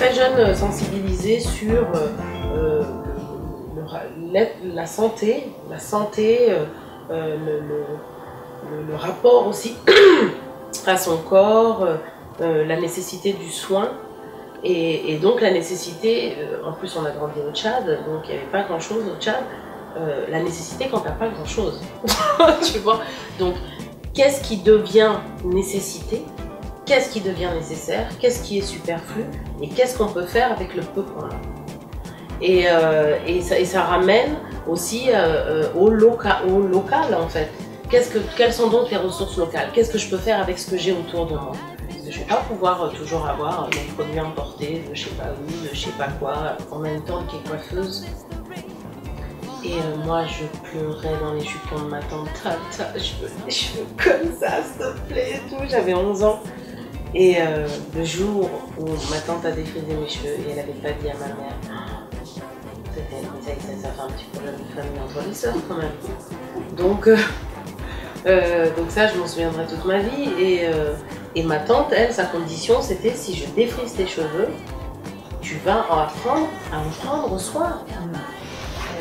très jeune sensibilisée sur la santé, le rapport aussi à son corps, la nécessité du soin. Et donc la nécessité, en plus on a grandi au Tchad, donc il n'y avait pas grand chose au Tchad, la nécessité quand t'as pas grand chose, tu vois. Donc qu'est-ce qui devient nécessité, qu'est-ce qui devient nécessaire, qu'est-ce qui est superflu et qu'est-ce qu'on peut faire avec le peu qu'on a. Et ça ramène aussi au local en fait. Quelles sont donc les ressources locales? Qu'est-ce que je peux faire avec ce que j'ai autour de moi? Je ne vais pas pouvoir toujours avoir des produits importés de je sais pas où, de je sais pas quoi, en même temps qui est coiffeuse. Et moi je pleurais dans les jupons de ma tante, Tata, je veux des cheveux comme ça, s'il te plaît, et tout. J'avais 11 ans. Et le jour où ma tante a défrisé mes cheveux et elle n'avait pas dit à ma mère, ça fait un petit problème de famille entre les sœurs quand même. Donc ça, je m'en souviendrai toute ma vie. Et ma tante, elle, sa condition, c'était si je défrise tes cheveux, tu vas apprendre à en prendre soin.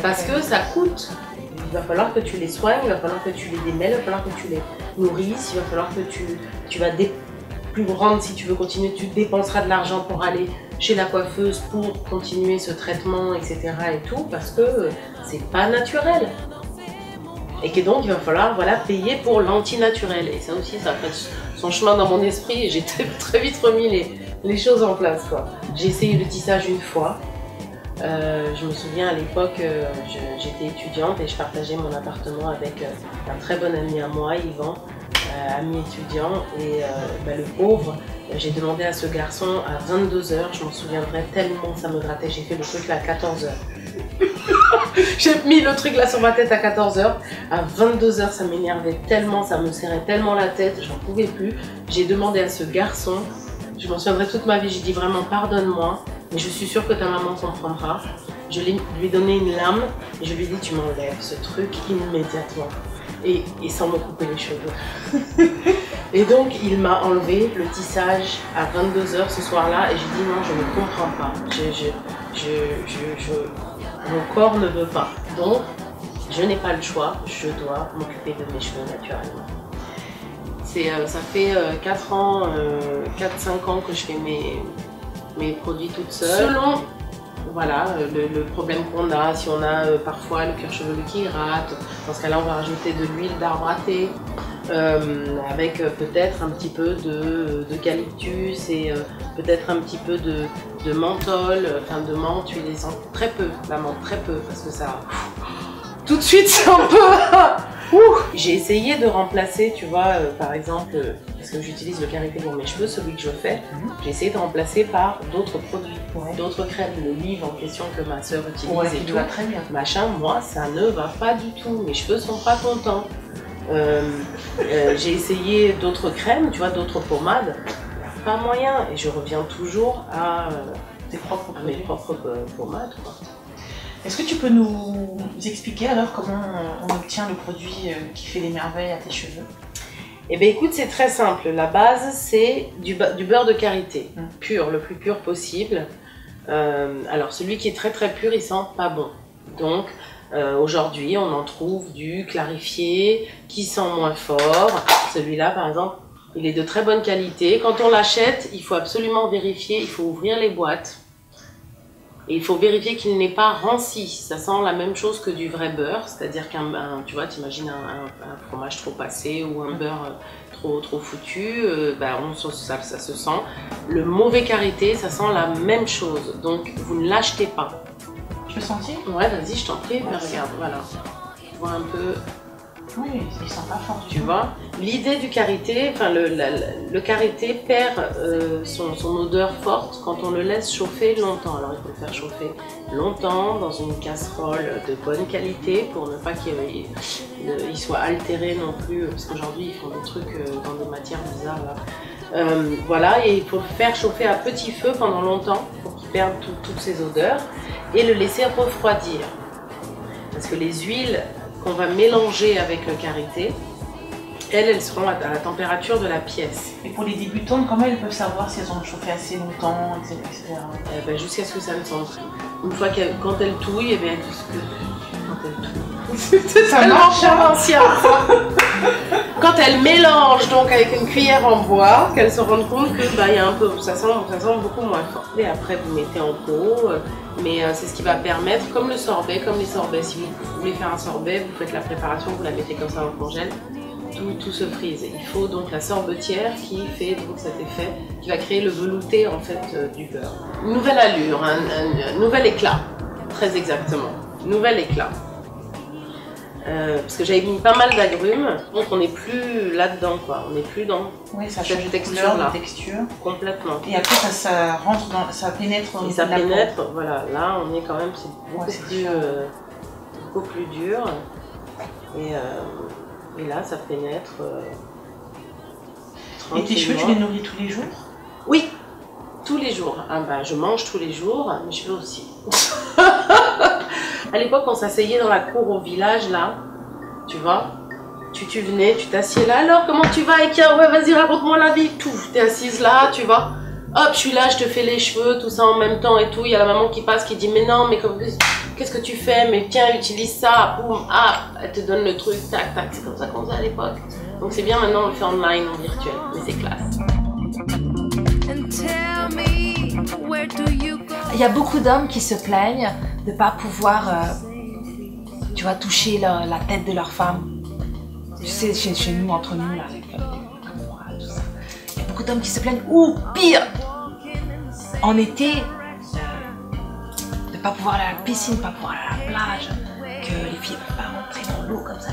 Parce que ça coûte. Il va falloir que tu les soignes, il va falloir que tu les démêles, il va falloir que tu les nourrisses, il va falloir que tu vas plus grande si tu veux continuer, tu dépenseras de l'argent pour aller chez la coiffeuse pour continuer ce traitement, etc. et tout, parce que c'est pas naturel. Et que donc il va falloir payer pour l'antinaturel. Et ça aussi, ça a fait son chemin dans mon esprit et j'ai très vite remis les choses en place, quoi. J'ai essayé le tissage une fois. Je me souviens à l'époque, j'étais étudiante et je partageais mon appartement avec un très bon ami à moi, Yvan, ami étudiant. Et le pauvre, j'ai demandé à ce garçon à 22 h, je m'en souviendrai tellement, ça me grattait, j'ai fait le truc là à 14 h. J'ai mis le truc là sur ma tête à 14 h. À 22 h, ça m'énervait tellement, ça me serrait tellement la tête, j'en pouvais plus. J'ai demandé à ce garçon, je m'en souviendrai toute ma vie, j'ai dit vraiment pardonne-moi, mais je suis sûre que ta maman comprendra. Je lui ai donné une lame et je lui ai dit tu m'enlèves ce truc immédiatement. Et sans me couper les cheveux. Et donc il m'a enlevé le tissage à 22 h ce soir-là et j'ai dit non, je ne comprends pas. Mon corps ne veut pas. Donc je n'ai pas le choix, je dois m'occuper de mes cheveux naturellement. Ça fait 4 ans, 4-5 ans que je fais mes produits toute seule. Selon le problème qu'on a, si on a parfois le cuir chevelu qui rate, dans ce cas-là on va rajouter de l'huile d'arbre à thé avec peut-être un petit peu d'eucalyptus et peut-être un petit peu de menthol, enfin de menthe huilisante, très peu, la menthe très peu parce que ça tout de suite c'est un peu J'ai essayé de remplacer, tu vois, par exemple, parce que j'utilise le karité pour mes cheveux, celui que je fais, j'ai essayé de remplacer par d'autres produits, d'autres crèmes, l'olive en question que ma soeur utilise et tout, très bien. Machin, moi ça ne va pas du tout, mes cheveux sont pas contents. J'ai essayé d'autres crèmes, tu vois, d'autres pommades, pas moyen, et je reviens toujours à mes propres pommades, quoi. Est-ce que tu peux nous expliquer alors comment on obtient le produit qui fait des merveilles à tes cheveux? Eh bien écoute, c'est très simple. La base, c'est du beurre de karité, pur, le plus pur possible. Alors celui qui est très très pur, il sent pas bon. Donc aujourd'hui, on en trouve du clarifié qui sent moins fort. Celui-là, par exemple, il est de très bonne qualité. Quand on l'achète, il faut absolument vérifier, il faut ouvrir les boîtes. Et il faut vérifier qu'il n'est pas ranci. Ça sent la même chose que du vrai beurre, c'est-à-dire tu vois, t'imagines un fromage trop passé ou un beurre trop foutu, ça se sent. Le mauvais karité, ça sent la même chose, donc vous ne l'achetez pas. Je peux sentir? Ouais, vas-y, je t'en prie, mais regarde, voilà. Tu vois un peu... Oui, il sent pas fort. Tu vois, l'idée du karité, enfin le karité perd son odeur forte quand on le laisse chauffer longtemps. Alors il faut le faire chauffer longtemps dans une casserole de bonne qualité pour ne pas qu'il soit altéré non plus, parce qu'aujourd'hui ils font des trucs dans des matières bizarres là. Voilà, et il faut le faire chauffer à petit feu pendant longtemps pour qu'il perde toutes ses odeurs et le laisser refroidir. Parce que les huiles qu'on va mélanger avec le karité, Elles seront à la température de la pièce. Et pour les débutantes, comment elles peuvent savoir si elles ont chauffé assez longtemps, etc. Jusqu'à ce que ça ne sente plus. Une fois quand elles touillent, quand elles touillent. Ça marche ancien. Quand elles mélangent donc avec une cuillère en bois, qu'elles se rendent compte que y a un peu, ça sent beaucoup moins fort. Et après vous mettez en pot, mais c'est ce qui va permettre, comme le sorbet, comme les sorbets, si vous voulez faire un sorbet, vous faites la préparation, vous la mettez comme ça dans le congèle, tout se frise. Il faut donc la sorbetière qui fait donc cet effet, qui va créer le velouté en fait du beurre. Une nouvelle allure, un nouvel éclat, très exactement, nouvel éclat. Parce que j'avais mis pas mal d'agrumes, donc on n'est plus là-dedans, quoi. On n'est plus dans cette texture-là. Complètement. Et après, ça rentre dans, ça pénètre. Et ça pénètre, voilà. Là, on est quand même, c'est beaucoup plus dur. Et là, ça pénètre. Et tes cheveux, tu les nourris tous les jours? Oui, tous les jours. Je mange tous les jours, mes cheveux aussi. À l'époque, on s'asseyait dans la cour au village, là, tu vois, tu venais, tu t'assieds là, alors comment tu vas, Ekia? Ouais, vas-y, raconte-moi la vie, tout, t'es assise là, tu vois, hop, je suis là, je te fais les cheveux, tout ça en même temps et tout, il y a la maman qui passe, qui dit, mais non, mais qu'est-ce que tu fais, mais tiens, utilise ça, boum, elle te donne le truc, tac, tac, c'est comme ça qu'on faisait à l'époque. Donc c'est bien, maintenant on le fait online, en virtuel, mais c'est classe. Il y a beaucoup d'hommes qui se plaignent de ne pas pouvoir, tu vois, toucher la tête de leur femme. Tu sais, chez nous, entre nous, là, avec tout ça. Il y a beaucoup d'hommes qui se plaignent, ou pire, en été, de ne pas pouvoir aller à la piscine, de ne pas pouvoir aller à la plage, que les filles ne peuvent pas rentrer dans l'eau comme ça,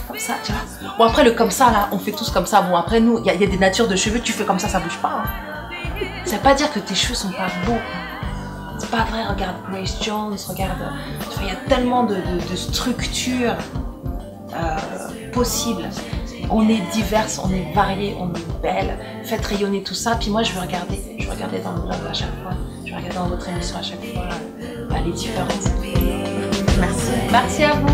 comme ça, tu vois. Bon, après, le comme ça, là, on fait tous comme ça. Bon, après, nous, il y a des natures de cheveux, tu fais comme ça bouge pas. Hein. Ça veut pas dire que tes cheveux sont pas beaux. C'est pas vrai, regarde Grace Jones, regarde... Il y a tellement de structures possibles. On est diverses, on est variées, on est belles. Faites rayonner tout ça, puis moi je vais regarder dans le blog à chaque fois. Je vais regarder dans votre émission à chaque fois les différences. Merci. Merci à vous.